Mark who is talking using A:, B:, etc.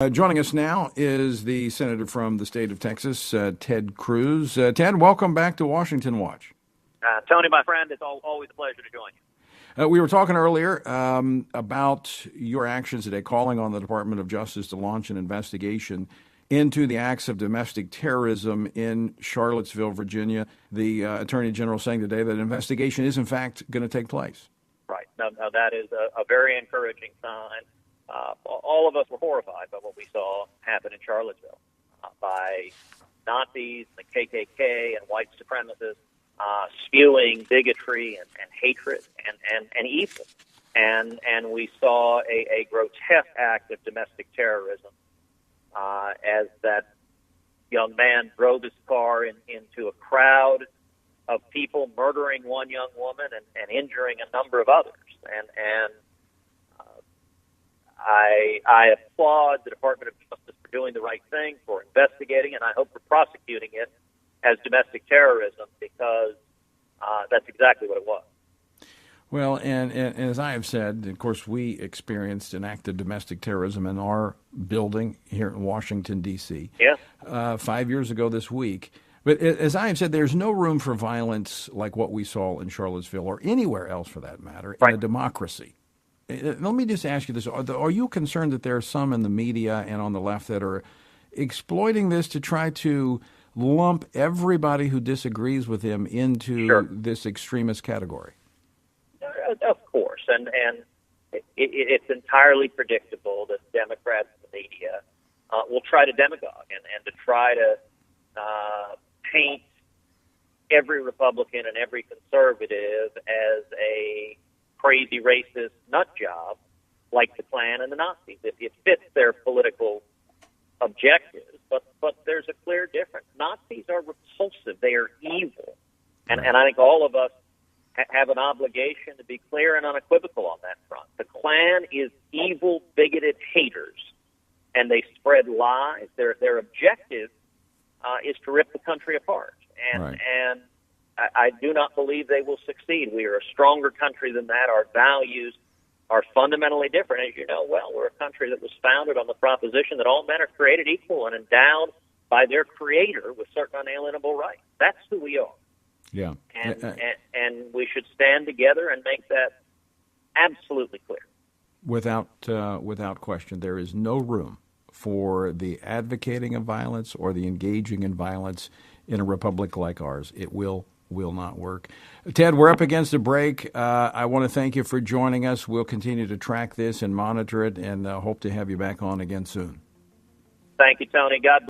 A: Joining us now is the senator from the state of Texas, Ted Cruz. Ted, welcome back to Washington Watch.
B: Tony, my friend, it's always a pleasure to join you.
A: We were talking earlier about your actions today, calling on the Department of Justice to launch an investigation into the acts of domestic terrorism in Charlottesville, Virginia. The Attorney General saying today that an investigation is, in fact, going to take place.
B: Right. Now that is a very encouraging sign. All of us were horrified by what we saw happen in Charlottesville by Nazis, the KKK, and white supremacists spewing bigotry and hatred and evil. And we saw a grotesque act of domestic terrorism as that young man drove his car into a crowd of people, murdering one young woman and injuring a number of others. And I applaud the Department of Justice for doing the right thing, for investigating, and I hope for prosecuting it as domestic terrorism, because that's exactly what it was.
A: Well, and as I have said, of course, we experienced an act of domestic terrorism in our building here in Washington, D.C.
B: Yeah.
A: 5 years ago this week. But as I have said, there's no room for violence like what we saw in Charlottesville or anywhere else, for that matter, in a democracy. Let me just ask you this. Are you concerned that there are some in the media and on the left that are exploiting this to try to lump everybody who disagrees with him into this extremist category?
B: Of course. And it's entirely predictable that Democrats in the media will try to demagogue and to try to paint every Republican and every conservative as a crazy racist nut job like the Klan and the Nazis. It fits their political objectives, but there's a clear difference. Nazis are repulsive. They are evil. And I think all of us have an obligation to be clear and unequivocal on that front. The Klan is evil, bigoted haters, and they spread lies. Their objective is to rip the country apart. And I do not believe they will succeed. We are a stronger country than that. Our values are fundamentally different. As you know well, we're a country that was founded on the proposition that all men are created equal and endowed by their creator with certain unalienable rights. That's who we are.
A: Yeah.
B: And we should stand together and make that absolutely clear.
A: Without question, there is no room for the advocating of violence or the engaging in violence in a republic like ours. It will not work. Ted, we're up against a break. I want to thank you for joining us. We'll continue to track this and monitor it, and hope to have you back on again soon.
B: Thank you, Tony. God bless.